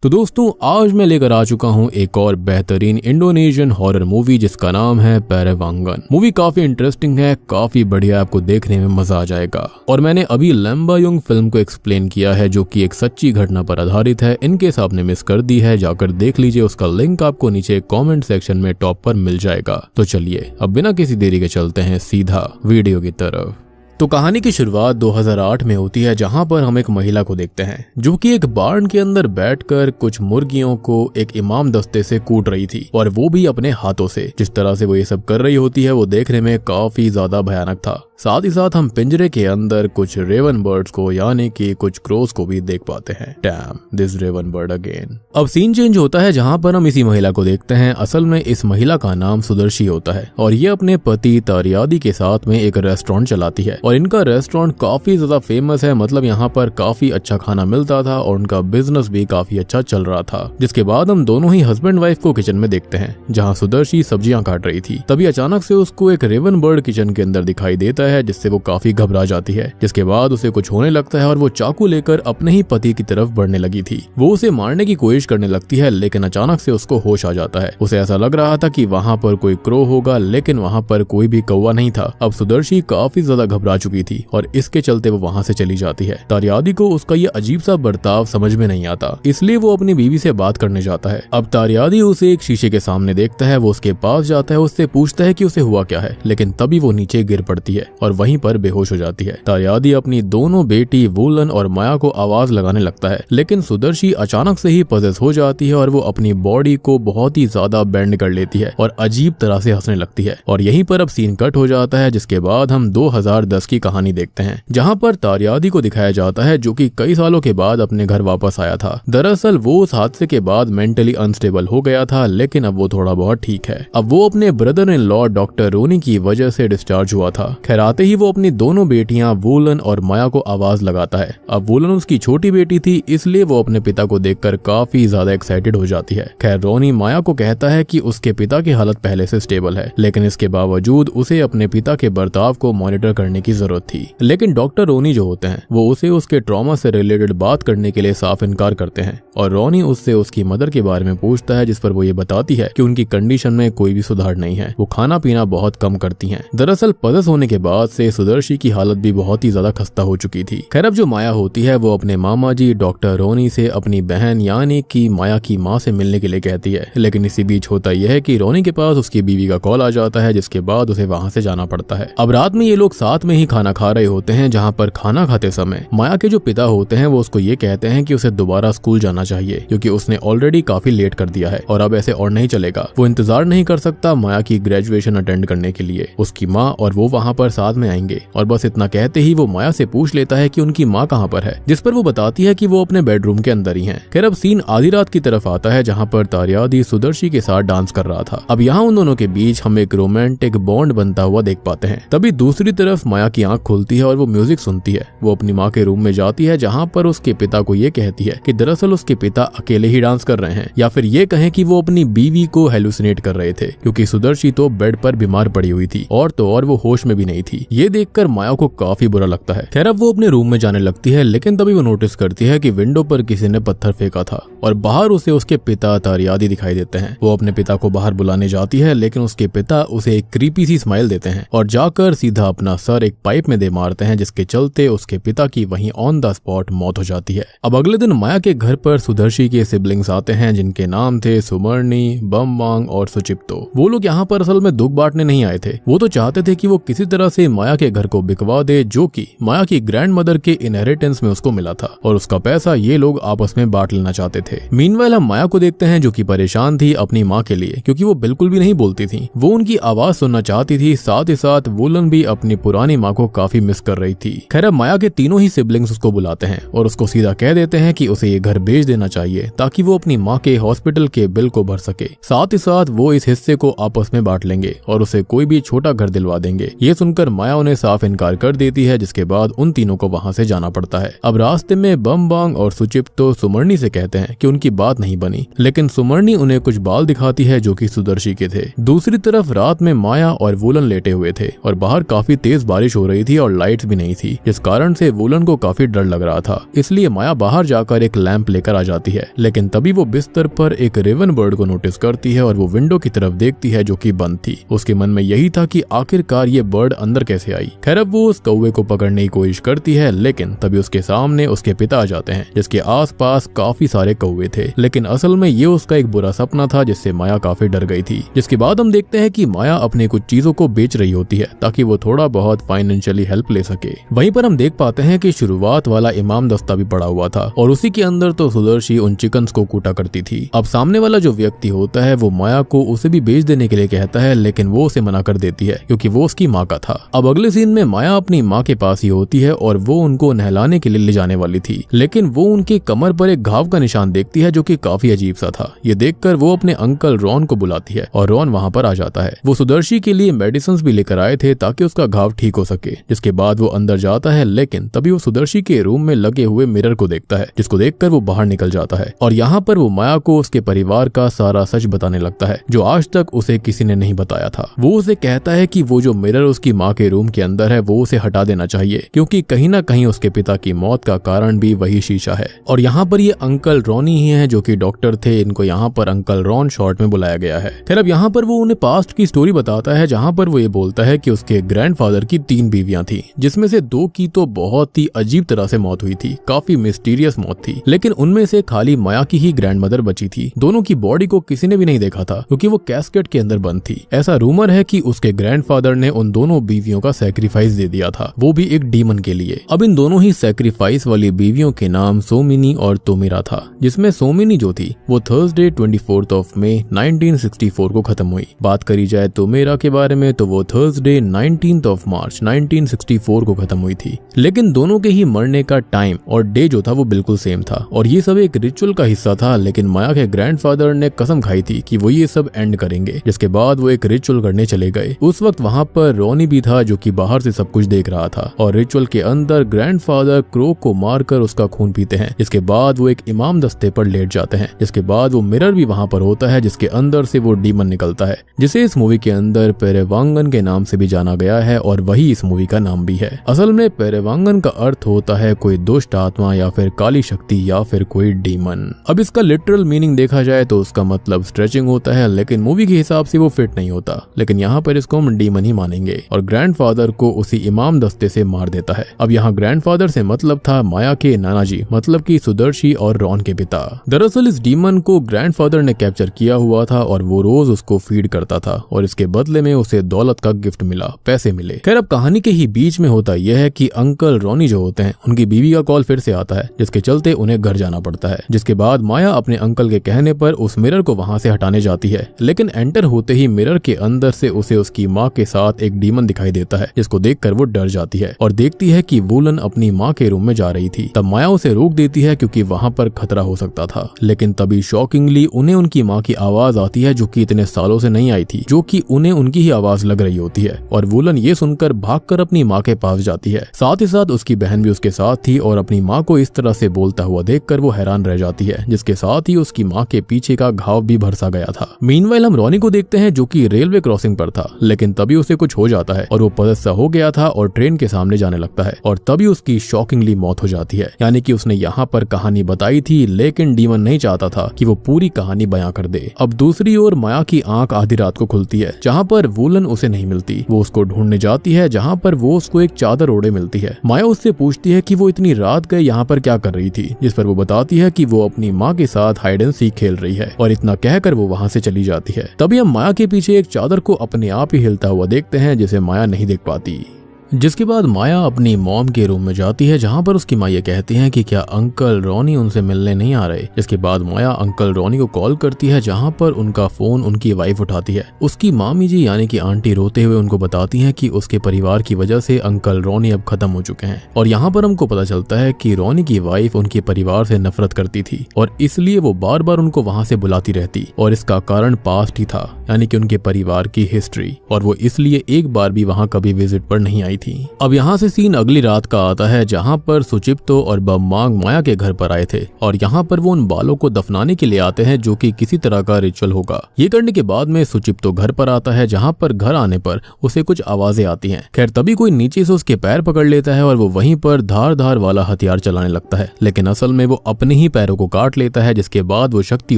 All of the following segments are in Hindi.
तो दोस्तों आज मैं लेकर आ चुका हूँ एक और बेहतरीन इंडोनेशियन हॉरर मूवी जिसका नाम है पैरेवांगन। मूवी काफी इंटरेस्टिंग है, काफी बढ़िया, आपको देखने में मजा आ जाएगा। और मैंने अभी लैम्बायुंग फिल्म को एक्सप्लेन किया है जो कि एक सच्ची घटना पर आधारित है। इनकेस आपने मिस कर दी है जाकर देख लीजिए, उसका लिंक आपको नीचे कॉमेंट सेक्शन में टॉप पर मिल जाएगा। तो चलिए अब बिना किसी देरी के चलते हैं सीधा वीडियो की तरफ। तो कहानी की शुरुआत 2008 में होती है जहां पर हम एक महिला को देखते हैं जो कि एक बार्न के अंदर बैठकर कुछ मुर्गियों को एक इमाम दस्ते से कूट रही थी, और वो भी अपने हाथों से। जिस तरह से वो ये सब कर रही होती है वो देखने में काफी ज्यादा भयानक था। साथ ही साथ हम पिंजरे के अंदर कुछ रेवन बर्ड्स को यानी कि कुछ क्रोस को भी देख पाते हैं। Damn this raven bird again. अब सीन चेंज होता है जहां पर हम इसी महिला को देखते हैं। असल में इस महिला का नाम सुदर्शी होता है और ये अपने पति तारियादी के साथ में एक रेस्टोरेंट चलाती है, और इनका रेस्टोरेंट काफी ज्यादा फेमस है। मतलब यहाँ पर काफी अच्छा खाना मिलता था और उनका बिजनेस भी काफी अच्छा चल रहा था। जिसके बाद हम दोनों ही हस्बैंड वाइफ को किचन में देखते हैं जहाँ सुदर्शी सब्जियां काट रही थी। तभी अचानक से उसको एक रेवन बर्ड किचन के अंदर दिखाई देता है जिससे वो काफी घबरा जाती है। जिसके बाद उसे कुछ होने लगता है और वो चाकू लेकर अपने ही पति की तरफ बढ़ने लगी थी। वो उसे मारने की कोशिश करने लगती है लेकिन अचानक से उसको होश आ जाता है। उसे ऐसा लग रहा था कि वहाँ पर कोई क्रो होगा लेकिन वहाँ पर कोई भी कौवा नहीं था। अब सुदर्शी काफी ज्यादा घबरा चुकी थी और इसके चलते वो वहाँ से चली जाती है। तारियादी को उसका ये अजीब सा बर्ताव समझ में नहीं आता, इसलिए वो अपनी बीवी से बात करने जाता है। अब तारियादी उसे एक शीशे के सामने देखता है। वो उसके पास जाता है, उससे पूछता है कि उसे हुआ क्या है, लेकिन तभी वो नीचे गिर पड़ती है और वहीं पर बेहोश हो जाती है। तारियादी अपनी दोनों बेटी वुलन और माया को आवाज लगाने लगता है, लेकिन सुदर्शी अचानक से ही पजेस हो जाती है और वो अपनी बॉडी को बहुत ही ज्यादा बेंड कर लेती है और अजीब तरह से हंसने लगती है। और यहीं पर अब सीन कट हो जाता है, जिसके बाद हम 2010 की कहानी देखते हैं जहाँ पर तारियादी को दिखाया जाता है जो कि कई सालों के बाद अपने घर वापस आया था। दरअसल वो उस हादसे के बाद मेंटली अनस्टेबल हो गया था, लेकिन अब वो थोड़ा बहुत ठीक है। अब वो अपने ब्रदर इन लॉ डॉक्टर रोनी की वजह से डिस्चार्ज हुआ था। खैर आते ही वो अपनी दोनों बेटियां वुलन और माया को आवाज लगाता है। अब वुलन उसकी छोटी बेटी थी, इसलिए वो अपने पिता को देखकर काफी ज्यादा एक्साइटेड हो जाती है। खैर रोनी माया को कहता है कि उसके पिता की हालत पहले से स्टेबल है, लेकिन इसके बावजूद उसे अपने पिता के बर्ताव को मॉनिटर करने की जरूरत थी। लेकिन डॉक्टर रोनी जो होते हैं वो उसे उसके ट्रॉमा से रिलेटेड बात करने के लिए साफ इनकार करते हैं, और रोनी उससे उसकी मदर के बारे में पूछता है, जिस पर वो ये बताती है कि उनकी कंडीशन में कोई भी सुधार नहीं है। वो खाना पीना बहुत कम करती हैं। दरअसल पदस होने के बाद से सुदर्शी की हालत भी बहुत ही ज्यादा खस्ता हो चुकी थी। खैर अब जो माया होती है वो अपने मामा जी डॉक्टर रोनी से अपनी बहन यानी कि माया की माँ से मिलने के लिए कहती है, लेकिन इसी बीच होता यह है कि रोनी के पास उसकी बीवी का कॉल आ जाता है, जिसके बाद उसे वहाँ से जाना पड़ता है। अब रात में ये लोग साथ में ही खाना खा रहे होते हैं, जहाँ पर खाना खाते समय माया के जो पिता होते हैं वो उसको ये कहते हैं कि उसे दोबारा स्कूल जाना चाहिए क्योंकि उसने ऑलरेडी काफी लेट कर दिया है और अब ऐसे और नहीं चलेगा। वो इंतजार नहीं कर सकता माया की ग्रेजुएशन अटेंड करने के लिए। उसकी माँ और वो वहाँ पर साथ में आएंगे, और बस इतना कहते ही वो माया से पूछ लेता है कि उनकी माँ कहाँ पर है, जिस पर वो बताती है कि वो अपने बेडरूम के अंदर ही हैं। खैर अब सीन आधी रात की तरफ आता है जहाँ पर तारियादी सुदर्शी के साथ डांस कर रहा था। अब यहाँ उन दोनों के बीच हम एक रोमांटिक बॉन्ड बनता हुआ देख पाते हैं। तभी दूसरी तरफ माया की आंख खुलती है और वो म्यूजिक सुनती है। वो अपनी माँ के रूम में जाती है जहाँ पर उसके पिता को ये कहती है कि दरअसल उसके पिता अकेले ही डांस कर रहे हैं, या फिर ये कहें कि वो अपनी बीवी को हेलुसिनेट कर रहे थे क्योंकि सुदर्शी तो बेड पर बीमार पड़ी हुई थी और तो और वो होश में भी नहीं थी। ये देखकर माया को काफी बुरा लगता है। खैर अब वो अपने रूम में जाने लगती है, लेकिन तभी वो नोटिस करती है कि विंडो पर किसी ने पत्थर फेंका था और बाहर उसे उसके पिता तारियादी दिखाई देते हैं। वो अपने पिता को बाहर बुलाने जाती है, लेकिन उसके पिता उसे एक क्रीपी सी स्माइल देते हैं और जाकर सीधा अपना सर एक पाइप में दे मारते हैं, जिसके चलते उसके पिता की वहीं ऑन द स्पॉट मौत हो जाती है। अब अगले दिन माया के घर पर सुदर्शी के सिबलिंग्स आते हैं जिनके नाम थे सुमर्णी, बमवांग और सुचिप्तो। वो लोग यहाँ पर असल में दुख बांटने नहीं आए थे, वो तो चाहते थे कि वो किसी तरह से माया के घर को बिकवा दे जो कि माया की ग्रैंड मदर के इनहेरिटेंस में उसको मिला था, और उसका पैसा ये लोग आपस में बांट लेना चाहते थे। मीनवाइल हम माया को देखते हैं जो कि परेशान थी अपनी माँ के लिए क्योंकि वो बिल्कुल भी नहीं बोलती थी। वो उनकी आवाज सुनना चाहती थी, साथ ही साथ वुलन भी अपनी पुरानी माँ को काफी मिस कर रही थी। खैर अब माया के तीनों ही सिबलिंग्स उसको बुलाते हैं और उसको सीधा कह देते हैं कि उसे ये घर बेच देना चाहिए ताकि वो अपनी माँ के हॉस्पिटल के बिल को भर सके। साथ ही साथ वो इस हिस्से को आपस में बांट लेंगे और उसे कोई भी छोटा घर दिलवा देंगे। ये सुनकर माया उन्हें साफ इनकार कर देती है, जिसके बाद उन तीनों को वहाँ से जाना पड़ता है। अब रास्ते में बमबांग और सुचिप्तो सुमर्णी से कहते हैं कि उनकी बात नहीं बनी, लेकिन सुमर्णी उन्हें कुछ बाल दिखाती है जो कि सुदर्शी के थे। दूसरी तरफ रात में माया और वुलन लेटे हुए थे और बाहर काफी तेज बारिश हो रही थी और लाइट्स भी नहीं थी, जिस कारण से वुलन को काफी डर लग रहा था। इसलिए माया बाहर जाकर एक लैंप लेकर आ जाती है, लेकिन तभी वो बिस्तर पर एक रेवन बर्ड को नोटिस करती है और वो विंडो की तरफ देखती है जो कि बंद थी। उसके मन में यही था कि आखिरकार ये बर्ड अंदर कैसे आई। खैर अब वो उस कौवे को पकड़ने की कोशिश करती है, लेकिन तभी उसके सामने उसके पिता आ जाते हैं, जिसके आसपास काफी सारे कौवे थे। लेकिन असल में ये उसका एक बुरा सपना था जिससे माया काफी डर गई थी। जिसके बाद हम देखते हैं कि माया अपने कुछ चीजों को बेच रही होती है ताकि वो थोड़ा बहुत फाइनेंशियली हेल्प ले सके। वहीं पर हम देख पाते हैं कि शुरुआत वाला इमाम दस्ता भी पड़ा हुआ था और उसी के अंदर तो सुदर्शी उन चिकन्स को कूटा करती थी। अब सामने वाला जो व्यक्ति होता है वो माया को उसे भी बेच देने के लिए कहता है, लेकिन वो उसे मना कर देती है क्योंकि वो उसकी माँ का था। अब अगले सीन में माया अपनी माँ के पास ही होती है और वो उनको नहलाने के लिए ले जाने वाली थी, लेकिन वो उनके कमर पर एक घाव का निशान देखती है जो कि काफी अजीब सा था। ये देखकर वो अपने अंकल रॉन को बुलाती है और रॉन वहाँ पर आ जाता है। वो सुदर्शी के लिए मेडिसिन भी लेकर आए थे ताकि उसका घाव ठीक हो सके। जिसके बाद वो अंदर जाता है, लेकिन तभी वो सुदर्शी के रूम में लगे हुए मिरर को देखता है, जिसको देखकर वो बाहर निकल जाता है और यहाँ पर वो माया को उसके परिवार का सारा सच बताने लगता है जो आज तक उसे किसी ने नहीं बताया था। वो उसे कहता है कि वो जो मिरर उसकी माँ के रूम के अंदर है वो उसे हटा देना चाहिए क्योंकि कहीं ना कहीं उसके पिता की मौत का कारण भी वही शीशा है। और यहाँ पर ये अंकल रॉनी ही है जो कि डॉक्टर थे। इनको यहाँ पर अंकल रॉन शॉर्ट में बुलाया गया है। फिर अब यहाँ पर वो उन्हें पास्ट की स्टोरी बताता है जहाँ पर वो ये बोलता है कि उसके ग्रैंडफादर की 3 बीवियां थी, जिसमें से 2 की तो बहुत ही अजीब तरह से मौत हुई थी, काफी मिस्टीरियस मौत थी, लेकिन उनमें से खाली माया की ही ग्रैंडमदर बची थी। दोनों की बॉडी को किसी ने भी नहीं देखा था क्योंकि वो कैस्केट के अंदर बंद थी। ऐसा रूमर है कि उसके ग्रैंडफादर ने उन दोनों बीवियों का सैक्रिफाइस दे दिया था, वो भी एक डीमन के लिए। अब इन दोनों ही सैक्रिफाइस वाली बीवियों के नाम सोमिनी और तोमिरा था, जिसमें सोमिनी जो थी वो थर्सडे 24 मई 1964 को खत्म हुई। बात करी जाए तोमिरा के बारे में तो वो थर्सडे 19 मार्च 1964 को खत्म हुई थी। लेकिन दोनों के ही मरने का टाइम और डे जो था वो बिल्कुल सेम था और ये सब एक रिचुअल का हिस्सा था। लेकिन माया के ग्रैंडफादर ने कसम खाई थी कि वो ये सब एंड करेंगे, जिसके बाद वो एक रिचुअल करने चले गए। उस वक्त वहाँ पर रोनी भी था जो कि बाहर से सब कुछ देख रहा था और रिचुअल के अंदर ग्रैंडफादर क्रो को मारकर उसका खून पीते हैं। इसके बाद वो एक इमाम दस्ते पर लेट जाते हैं। जिसके बाद वो मिरर भी वहाँ पर होता है जिसके अंदर से वो डीमन निकलता है, जिसे इस मूवी के अंदर पेरेवांगन के नाम से भी जाना गया है और वही इस मूवी का नाम भी है। असल में पेरेवांगन का अर्थ होता है कोई दुष्ट आत्मा या फिर काली शक्ति या फिर कोई डीमन। अब इसका लिटरल मीनिंग देखा जाए तो उसका मतलब स्ट्रेचिंग होता है, लेकिन मूवी के हिसाब से वो फिट नहीं होता। लेकिन यहाँ पर इसको हम डीमन ही मानेंगे और ग्रैंडफादर को उसी इमाम दस्ते से मार देता है। अब यहाँ ग्रैंडफादर से मतलब था माया के नाना जी, मतलब कि सुदर्शी और रॉन के पिता। दरअसल इस डीमन को ग्रैंडफादर ने कैप्चर किया हुआ था और वो रोज उसको फीड करता था और इसके बदले में उसे दौलत का गिफ्ट मिला, पैसे मिले। खैर अब कहानी के ही बीच में होता यह है कि अंकल रॉनी जो होते हैं उनकी बीवी का कॉल फिर से आता है, जिसके चलते उन्हें घर जाना पड़ता है। जिसके बाद माया अपने अंकल के कहने पर उस मिरर को वहां से हटाने जाती है, लेकिन एंटर होते ही मिरर के अंदर से उसे उसकी माँ के साथ एक डीमन दिखाई देता है, जिसको देखकर वो डर जाती है और देखती है कि वुलन अपनी माँ के रूम में जा रही थी। तब माया उसे रोक देती है क्योंकि वहां पर खतरा हो सकता था। लेकिन तभी शॉकिंगली उन्हें उनकी माँ की आवाज आती है जो कि इतने सालों से नहीं आई थी, जो कि उन्हें उनकी ही आवाज लग रही होती है और वुलन ये सुनकर भागकर अपनी माँ के पास जाती है। साथ ही साथ उसकी बहन भी उसके साथ थी और अपनी माँ को इस तरह से बोलता हुआ देखकर वो हैरान रह जाती है, जिसके साथ ही उसकी माँ के पीछे का घाव भी भरसा गया था। मीनवाइल हम रॉनी को देखते हैं जो कि रेलवे क्रॉसिंग पर था, लेकिन तभी उसे कुछ हो जाता है और वो पदस्थ हो गया था और ट्रेन के सामने जाने लगता है और तभी उसकी शॉकिंगली मौत हो जाती है। यानी कि उसने यहाँ पर कहानी बताई थी, लेकिन डीमन नहीं चाहता था कि वो पूरी कहानी बयां कर दे। अब दूसरी ओर माया की आंख आधी रात को खुलती है जहाँ पर वुलन उसे नहीं मिलती। वो उसको ढूंढने जाती है जहाँ पर वो उसको एक चादर ओढ़े मिलती है। माया उससे पूछती है कि वो इतनी रात गए यहाँ पर क्या कर रही थी, जिस पर वो बताती है कि वो अपनी माँ के साथ हाइड एंड सीक खेल रही है और इतना कहकर वो वहाँ से चली जाती है। तभी हम माया के पीछे एक चादर को अपने आप ही हिलता हुआ देखते हैं जिसे माया नहीं देख पाती। जिसके बाद माया अपनी मॉम के रूम में जाती है जहाँ पर उसकी माँ ये कहती हैं कि क्या अंकल रॉनी उनसे मिलने नहीं आ रहे। इसके बाद माया अंकल रॉनी को कॉल करती है जहाँ पर उनका फोन उनकी वाइफ उठाती है। उसकी मामी जी यानी कि आंटी रोते हुए उनको बताती हैं कि उसके परिवार की वजह से अंकल रॉनी अब खत्म हो चुके हैं और यहाँ पर हमको पता चलता है कि रॉनी की वाइफ उनके परिवार से नफरत करती थी और इसलिए वो बार बार उनको वहाँ से बुलाती रहती और इसका कारण पास्ट ही था, यानी कि उनके परिवार की हिस्ट्री, और वो इसलिए एक बार भी वहाँ कभी विजिट पर नहीं आई थी। अब यहाँ से सीन अगली रात का आता है जहाँ पर सुचिप्तो और बम्बांग माया के घर पर आए थे और यहाँ पर वो उन बालों को दफनाने के लिए आते हैं जो कि किसी तरह का रिचुअल होगा। ये करने के बाद में सुचिप्तो घर पर आता है जहाँ पर घर आने पर उसे कुछ आवाजें आती हैं। खैर तभी कोई नीचे से उसके पैर पकड़ लेता है और वो वहीं पर धार वाला हथियार चलाने लगता है, लेकिन असल में वो अपने ही पैरों को काट लेता है, जिसके बाद वो शक्ति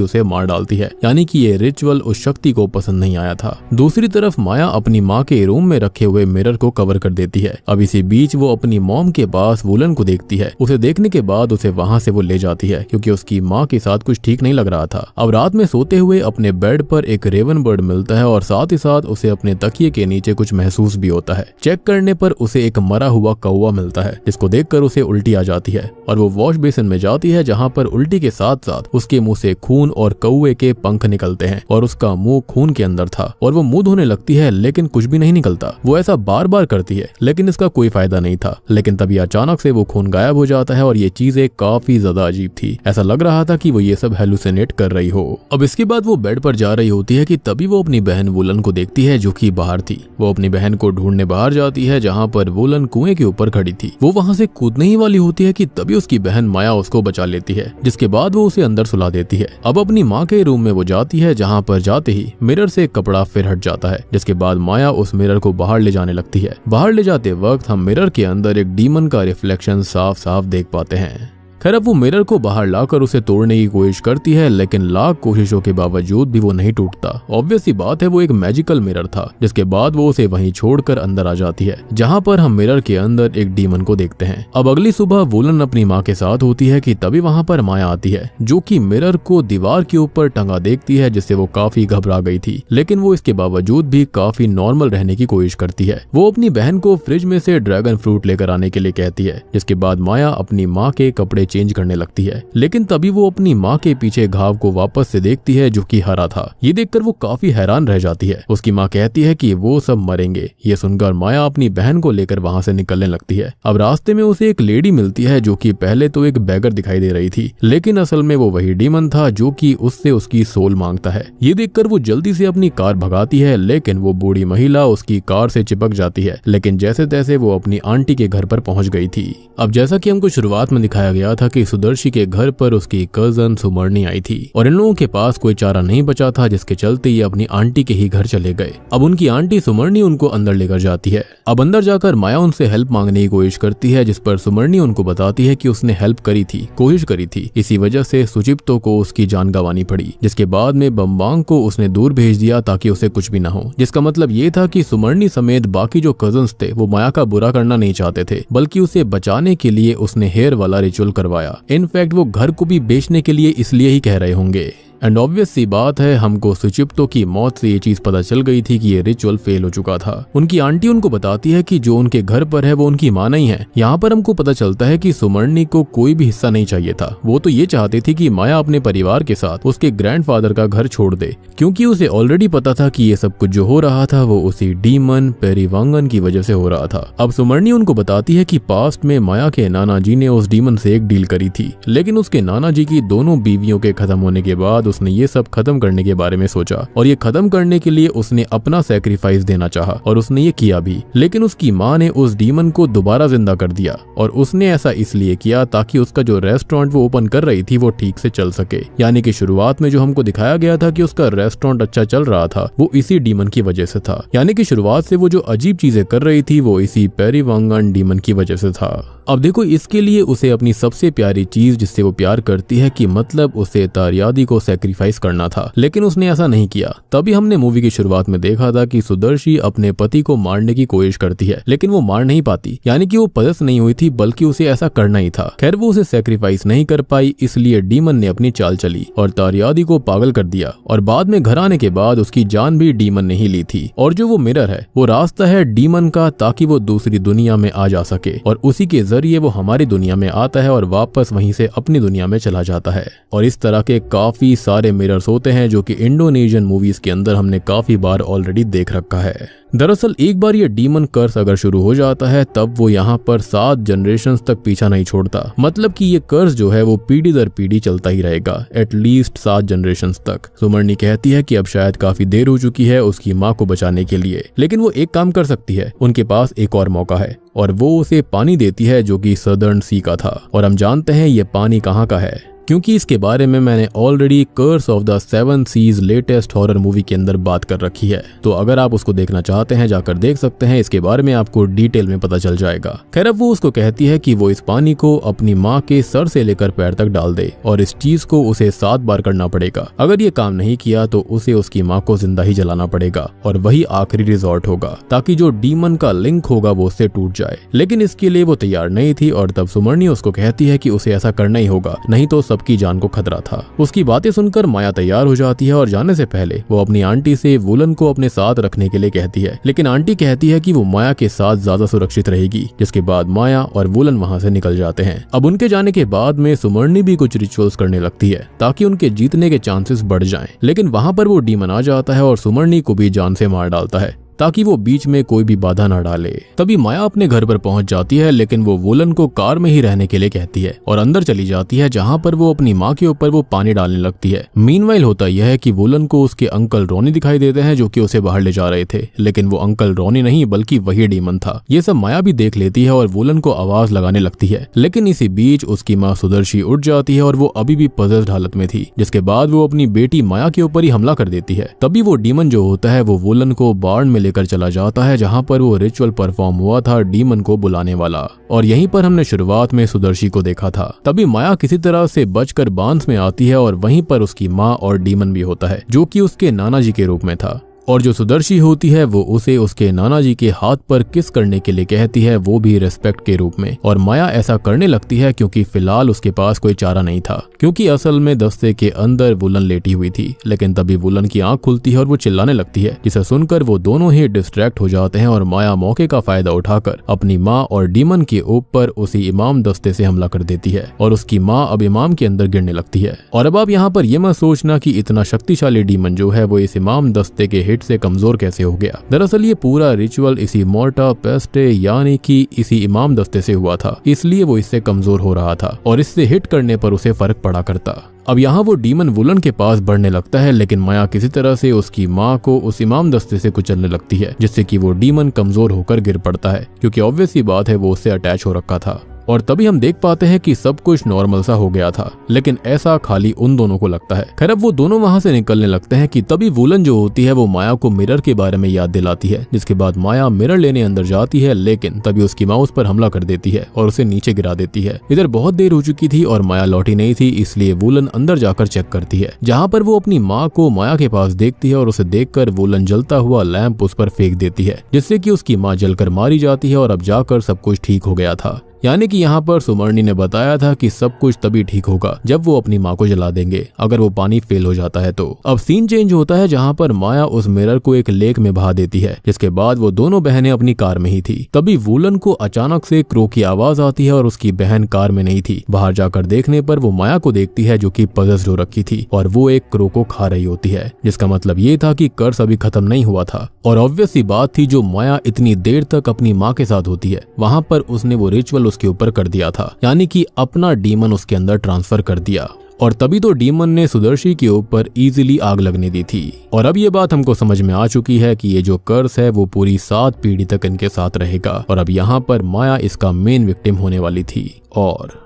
उसे मार डालती है। यानी कि ये रिचुअल उस शक्ति को पसंद नहीं आया था। दूसरी तरफ माया अपनी माँ के रूम में रखे हुए मिरर को कवर कर देती है। अब इसी बीच वो अपनी मॉम के पास वुलन को देखती है। उसे देखने के बाद उसे वहाँ से वो ले जाती है क्योंकि उसकी माँ के साथ कुछ ठीक नहीं लग रहा था। अब रात में सोते हुए अपने बेड पर एक रेवन बर्ड मिलता है और साथ ही साथ उसे अपने तकिए के नीचे कुछ महसूस भी होता है। चेक करने पर उसे एक मरा हुआ कौवा मिलता है जिसको देखकर उसे उल्टी आ जाती है और वो वॉश बेसिन में जाती है जहाँ पर उल्टी के साथ साथ उसके मुंह से खून और कौवे के पंख निकलते हैं और उसका मुंह खून के अंदर था और वो मुंह धोने लगती है लेकिन कुछ भी नहीं निकलता। वो ऐसा बार बार करती है लेकिन इसका कोई फायदा नहीं था। लेकिन तभी अचानक से वो खून गायब हो जाता है और ये चीजें काफी ज्यादा अजीब थी। ऐसा लग रहा था कि वो ये सब हेलुसिनेट कर रही हो। अब इसके बाद वो बेड पर जा रही होती है कि तभी वो अपनी बहन वुलन को देखती है जो कि बाहर थी। वो अपनी बहन को ढूंढने बाहर जाती है जहाँ पर वुलन कुएं के ऊपर खड़ी थी। वो वहाँ से कूदने ही वाली होती है कि तभी उसकी बहन माया उसको बचा लेती है, जिसके बाद वो उसे अंदर सुला देती है। अब अपनी माँ के रूम में वो जाती है जहाँ पर जाते ही मिरर से कपड़ा फिर हट जाता है, जिसके बाद माया उस मिरर को बाहर ले जाने लगती है। बाहर ले जाते वक्त हम मिरर के अंदर एक डीमन का रिफ्लेक्शन साफ साफ देख पाते हैं। खैर अब वो मिरर को बाहर लाकर उसे तोड़ने की कोशिश करती है लेकिन लाख कोशिशों के बावजूद भी वो नहीं टूटता। ऑब्वियस सी बात है वो एक मैजिकल मिरर था, जिसके बाद वो उसे वहीं छोड़कर अंदर आ जाती है जहां पर हम मिरर के अंदर एक डीमन को देखते हैं। अब अगली सुबह वुलन अपनी माँ के साथ होती है कि तभी वहां पर माया आती है जो कि मिरर को दीवार के ऊपर टंगा देखती है, जिससे वो काफी घबरा गई थी। लेकिन वो इसके बावजूद भी काफी नॉर्मल रहने की कोशिश करती है। वो अपनी बहन को फ्रिज में से ड्रैगन फ्रूट लेकर आने के लिए कहती है, जिसके बाद माया अपनी माँ के कपड़े चेंज करने लगती है। लेकिन तभी वो अपनी माँ के पीछे घाव को वापस से देखती है जो कि हरा था। ये देखकर वो काफी हैरान रह जाती है। उसकी माँ कहती है कि वो सब मरेंगे। ये सुनकर माया अपनी बहन को लेकर वहां से निकलने लगती है। अब रास्ते में उसे एक लेडी मिलती है जो कि पहले तो एक बैगर दिखाई दे रही थी, लेकिन असल में वो वही डीमन था जो कि उससे उसकी सोल मांगता है। ये देखकर वो जल्दी से अपनी कार भगाती है, लेकिन वो बूढ़ी महिला उसकी कार से चिपक जाती है। लेकिन जैसे तैसे वो अपनी आंटी के घर पर पहुंच गई थी। अब जैसा कि हमको शुरुआत में दिखाया गया था कि सुदर्शी के घर पर उसकी कजन सुमर्णी आई थी और इन लोगों के पास कोई चारा नहीं बचा था, जिसके चलते ये अपनी आंटी के ही घर चले गए। अब उनकी आंटी सुमर्णी उनको अंदर लेकर जाती है। अब अंदर जाकर माया उनसे हेल्प मांगने की कोशिश करती है, जिस पर सुमर्णी उनको बताती है कि उसने हेल्प करी थी, कोशिश करी थी, इसी वजह से सुचिप्तो को उसकी जान गंवानी पड़ी। जिसके बाद में बम्बांग को उसने दूर भेज दिया ताकि उसे कुछ भी ना हो। जिसका मतलब ये था कि सुमर्णी समेत बाकी जो कजन्स थे वो माया का बुरा करना नहीं चाहते थे, बल्कि उसे बचाने के लिए उसने हेयर वाला रिचुअल करवाया। इनफैक्ट वो घर को भी बेचने के लिए इसलिए ही कह रहे होंगे। एंड ऑब्वियस सी बात है हमको सुचिप्तो की मौत से ये चीज पता चल गई थी कि ये रिचुअल फेल हो चुका था। उनकी आंटी उनको बताती है कि जो उनके घर पर है वो उनकी माँ नहीं है। यहाँ पर हमको पता चलता है कि सुमर्णी को कोई भी हिस्सा नहीं चाहिए था। वो तो ये चाहती थी कि माया अपने परिवार के साथ उसके ग्रैंडफादर का घर छोड़ दे, क्योंकि उसे ऑलरेडी पता था कि ये सब कुछ जो हो रहा था वो उसी डीमन पेरीवांगन की वजह से हो रहा था। अब सुमर्णी उनको बताती है कि पास्ट में माया के नाना जी ने उस डीमन से एक डील करी थी, लेकिन उसके नाना जी की दोनों बीवियों के खत्म होने के बाद उसने ये सब खत्म करने के बारे में सोचा और ये खत्म करने के लिए उसने अपना सैक्रिफाइस देना चाहा और उसने ये किया भी। लेकिन उसकी माँ ने उस डीमन को दोबारा जिंदा कर दिया और उसने ऐसा इसलिए किया ताकि उसका जो रेस्टोरेंट वो ओपन कर रही थी वो ठीक से चल सके। यानी कि शुरुआत में जो हमको दिखाया गया था कि उसका रेस्टोरेंट अच्छा चल रहा था वो इसी डीमन की वजह से था। यानी कि शुरुआत से वो जो अजीब चीजें कर रही थी वो इसी पेरीवांगन डीमन की वजह से था। अब देखो इसके लिए उसे अपनी सबसे प्यारी चीज जिससे वो प्यार करती है कि मतलब उसे तारियादी को सैक्रिफाइस करना था, लेकिन उसने ऐसा नहीं किया। तभी हमने मूवी की शुरुआत में देखा था कि सुदर्शी अपने पति को मारने की कोशिश करती है, लेकिन वो मार नहीं पाती। यानी कि वो पदस्थ नहीं हुई थी, बल्कि उसे ऐसा करना ही था। खैर वो उसे सैक्रिफाइस नहीं कर पाई, इसलिए डीमन ने अपनी चाल चली और तारियादी को पागल कर दिया और बाद में घर आने के बाद उसकी जान भी डीमन ने ही ली थी। और जो वो मिरर है वो रास्ता है डीमन का, ताकि वो दूसरी दुनिया में आ जा सके और उसी के जरिए वो हमारी दुनिया में आता है और वापस वहीं से अपनी दुनिया में चला जाता है। और इस तरह के काफी सारे मिरर्स होते हैं जो कि इंडोनेशियन मूवीज के अंदर हमने काफी बार ऑलरेडी देख रखा है। दरअसल एक बार ये डीमन कर्स अगर शुरू हो जाता है तब वो यहाँ पर 7 जनरेशंस तक पीछा नहीं छोड़ता। मतलब कि ये कर्स जो है वो पीढ़ी दर पीढ़ी चलता ही रहेगा, एटलीस्ट 7 जनरेशंस तक। सुमरनी कहती है कि अब शायद काफी देर हो चुकी है उसकी माँ को बचाने के लिए, लेकिन वो एक काम कर सकती है, उनके पास एक और मौका है और वो उसे पानी देती है जो कि सदर्न सी का था। और हम जानते हैं ये पानी कहाँ का है क्योंकि इसके बारे में मैंने already curse of the 7 seas latest horror movie के अंदर बात कर रखी है, तो अगर आप उसको देखना चाहते हैं जाकर देख सकते हैं, इसके बारे में आपको डिटेल में पता चल जाएगा। खैर अब वो उसको कहती है कि वो इस पानी को अपनी माँ के सर से लेकर पैर तक डाल दे और इस चीज को उसे 7 बार करना पड़ेगा। अगर ये काम नहीं किया तो उसे उसकी माँ को जिंदा ही जलाना पड़ेगा और वही आखिरी रिजॉर्ट होगा ताकि जो डीमन का लिंक होगा वो उससे टूट जाए। लेकिन इसके लिए वो तैयार नहीं थी और तब सुमरनी उसको कहती है कि उसे ऐसा करना ही होगा, नहीं तो सबकी जान को खतरा था। उसकी बातें सुनकर माया तैयार हो जाती है और जाने से पहले वो अपनी आंटी से वुलन को अपने साथ रखने के लिए कहती है, लेकिन आंटी कहती है कि वो माया के साथ ज्यादा सुरक्षित रहेगी। जिसके बाद माया और वुलन वहां से निकल जाते हैं। अब उनके जाने के बाद में सुमरनी भी कुछ रिचुअल्स करने लगती है ताकि उनके जीतने के चांसेस बढ़ जाएं। लेकिन वहां पर वो डीमन आ जाता है और सुमरनी को भी जान से मार डालता है ताकि वो बीच में कोई भी बाधा न डाले। तभी माया अपने घर पर पहुंच जाती है, लेकिन वो वुलन को कार में ही रहने के लिए कहती है और अंदर चली जाती है जहां पर वो अपनी माँ के ऊपर वो पानी डालने लगती है। मीनवाइल होता यह है कि वुलन को उसके अंकल रॉनी दिखाई देते हैं जो कि उसे बाहर ले जा रहे थे, लेकिन वो अंकल रॉनी नहीं बल्कि वही डीमन था। ये सब माया भी देख लेती है और वुलन को आवाज लगाने लगती है, लेकिन इसी बीच उसकी माँ सुदर्शी उठ जाती है और वो अभी भी पजेस्ड हालत में थी। जिसके बाद वो अपनी बेटी माया के ऊपर ही हमला कर देती है। तभी वो डीमन जो होता है वो वुलन को बार्न में लेकर चला जाता है जहां पर वो रिचुअल परफॉर्म हुआ था डीमन को बुलाने वाला, और यहीं पर हमने शुरुआत में सुदर्शी को देखा था। तभी माया किसी तरह से बचकर बांस में आती है और वहीं पर उसकी माँ और डीमन भी होता है जो कि उसके नाना जी के रूप में था। और जो सुदर्शी होती है वो उसे उसके नाना जी के हाथ पर किस करने के लिए कहती है, वो भी रिस्पेक्ट के रूप में। और माया ऐसा करने लगती है क्योंकि फिलहाल उसके पास कोई चारा नहीं था, क्योंकि असल में दस्ते के अंदर वुलन लेटी हुई थी। लेकिन तभी वुलन की आंख खुलती है और वो चिल्लाने लगती है, जिसे सुनकर वो दोनों ही डिस्ट्रैक्ट हो जाते हैं और माया मौके का फायदा उठाकर अपनी माँ और डीमन के ऊपर उसी इमाम दस्ते से हमला कर देती है और उसकी माँ अब इमाम के अंदर गिरने लगती है। और अब आप यहाँ पर यह मत सोचना कि इतना शक्तिशाली डीमन जो है वो इस इमाम दस्ते के हिट से कमजोर कैसे हो गया। दरअसल ये पूरा रिचुअल इसी मोर्टा पेस्टे यानी कि इसी इमाम दस्ते से हुआ था, इसलिए वो इससे कमजोर हो रहा था और इससे हिट करने पर उसे फर्क पड़ा करता। अब यहाँ वो डीमन वुलन के पास बढ़ने लगता है, लेकिन माया किसी तरह से उसकी माँ को उस इमाम दस्ते से कुचलने लगती है, जिससे कि वो डीमन कमजोर होकर गिर पड़ता है, क्योंकि ऑब्वियस ही बात है वो उससे अटैच हो रखा था। और तभी हम देख पाते हैं कि सब कुछ नॉर्मल सा हो गया था, लेकिन ऐसा खाली उन दोनों को लगता है। खैर अब वो दोनों वहां से निकलने लगते हैं कि तभी वुलन जो होती है वो माया को मिरर के बारे में याद दिलाती है, जिसके बाद माया मिरर लेने अंदर जाती है, लेकिन तभी उसकी माँ उस पर हमला कर देती है और उसे नीचे गिरा देती है। इधर बहुत देर हो चुकी थी और माया लौटी नहीं थी, इसलिए वुलन अंदर जाकर चेक करती है, जहाँ पर वो अपनी माँ को माया के पास देखती है और उसे देखकर वुलन जलता हुआ लैंप उस पर फेंक देती है, जिससे कि उसकी माँ जलकर मारी जाती है और अब जाकर सब कुछ ठीक हो गया था। यानी कि यहाँ पर सुमरनी ने बताया था कि सब कुछ तभी ठीक होगा जब वो अपनी माँ को जला देंगे अगर वो पानी फेल हो जाता है तो। अब सीन चेंज होता है जहाँ पर माया उस मिरर को एक लेक में बहा देती है, जिसके बाद वो दोनों बहनें अपनी कार में ही थी। तभी वुलन को अचानक से क्रो की आवाज आती है और उसकी बहन कार में नहीं थी। बाहर जाकर देखने पर वो माया को देखती है जो कि पजेस्ड हो रखी थी और वो एक क्रो को खा रही होती है, जिसका मतलब ये था कि कर्स अभी खत्म नहीं हुआ था। और ऑब्वियस सी बात थी, जो माया इतनी देर तक अपनी माँ के साथ होती है वहां पर उसने वो रिचुअल उसके ऊपर कर दिया था, यानी कि अपना डीमन उसके अंदर ट्रांसफर कर दिया। और तभी तो डीमन ने सुदर्शी के ऊपर इजीली आग लगने दी थी। और अब ये बात हमको समझ में आ चुकी है कि ये जो कर्स है वो पूरी 7 पीढ़ी तक इनके साथ रहेगा। और अब यहाँ पर माया इसका मेन विक्टिम होने वाली थी। और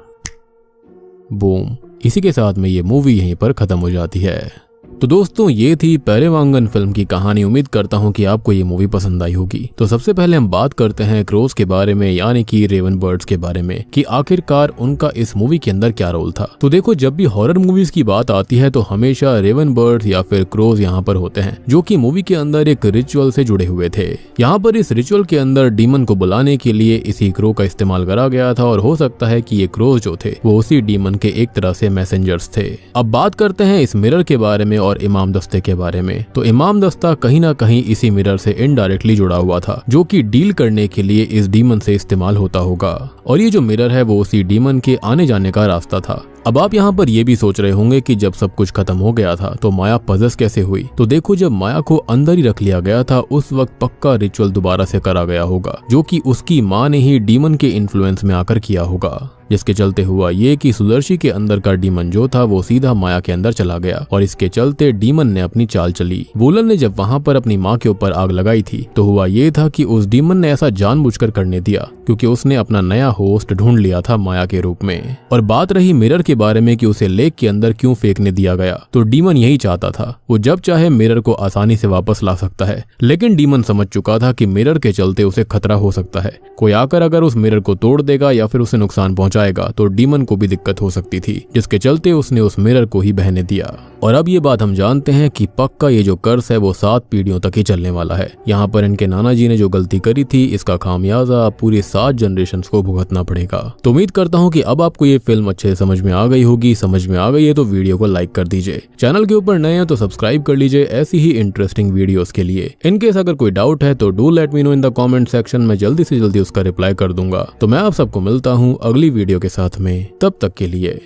बूम, इसी के साथ में ये मूवी यहीं पर खत्म हो जाती है। तो दोस्तों ये थी पेरेवांगन फिल्म की कहानी। उम्मीद करता हूँ कि आपको ये मूवी पसंद आई होगी। तो सबसे पहले हम बात करते हैं क्रोस के बारे में, यानी कि रेवन बर्ड्स के बारे में, कि आखिरकार उनका इस मूवी के अंदर क्या रोल था। तो देखो, जब भी हॉरर मूवीज की बात आती है तो हमेशा रेवन बर्ड्स या फिर क्रोज यहाँ पर होते हैं, जो कि मूवी के अंदर एक रिचुअल से जुड़े हुए थे। यहाँ पर इस रिचुअल के अंदर डीमन को बुलाने के लिए इसी क्रो का इस्तेमाल करा गया था और हो सकता है कि ये क्रोज जो थे वो उसी डीमन के एक तरह से मैसेंजर्स थे। अब बात करते हैं इस मिरर के बारे में और इमाम दस्ते के बारे में। तो इमाम दस्ता कहीं ना कहीं इसी मिरर से इनडायरेक्टली जुड़ा हुआ था, जो कि डील करने के लिए इस डीमन से इस्तेमाल होता होगा। और ये जो मिरर है वो उसी डीमन के आने जाने का रास्ता था। अब आप यहाँ पर ये भी सोच रहे होंगे कि जब सब कुछ खत्म हो गया था तो माया पजेस कैसे हुई। तो देखो, जब माया को अंदर ही रख लिया गया था उस वक्त पक्का रिचुअल दोबारा से करा गया होगा, जो कि उसकी माँ ने ही डीमन के इन्फ्लुएंस में आकर किया होगा। जिसके चलते हुआ ये कि सुदर्शी के अंदर का डीमन जो था वो सीधा माया के अंदर चला गया और इसके चलते डीमन ने अपनी चाल चली। वुलन ने जब वहां पर अपनी माँ के ऊपर आग लगाई थी तो हुआ ये था कि उस डीमन ने ऐसा जानबूझकर करने दिया क्योंकि उसने अपना नया होस्ट ढूंढ लिया था माया के रूप में। और बात रही मिरर के बारे में कि उसे लेक के अंदर क्यों फेंकने दिया गया, तो डीमन यही चाहता था, वो जब चाहे मिरर को आसानी से वापस ला सकता है। लेकिन डीमन समझ चुका था कि मिरर के चलते उसे खतरा हो सकता है, कोई आकर अगर उस मिरर को तोड़ देगा या फिर उसे नुकसान पहुंचाएगा तो डीमन को भी दिक्कत हो सकती थी, जिसके चलते उसने उस मिरर को ही बहने दिया। और अब ये बात हम जानते हैं कि पक्का ये जो कर्स है वो 7 पीढ़ियों तक ही चलने वाला है। यहाँ पर इनके नाना जी ने जो गलती करी थी इसका खामियाजा पूरी 7 जनरेशंस को भुगतना पड़ेगा। तो उम्मीद करता हूँ कि अब आपको ये फिल्म अच्छे से समझ में आ गई होगी। समझ में आ गई है तो वीडियो को लाइक कर दीजिए, चैनल के ऊपर नए हैं तो सब्सक्राइब कर लीजिए ऐसी ही इंटरेस्टिंग वीडियोस के लिए। इनकेस अगर कोई डाउट है तो do let me know in the comment section, में जल्दी से जल्दी उसका रिप्लाई कर दूंगा। तो मैं आप सबको मिलता हूँ अगली वीडियो के साथ में, तब तक के लिए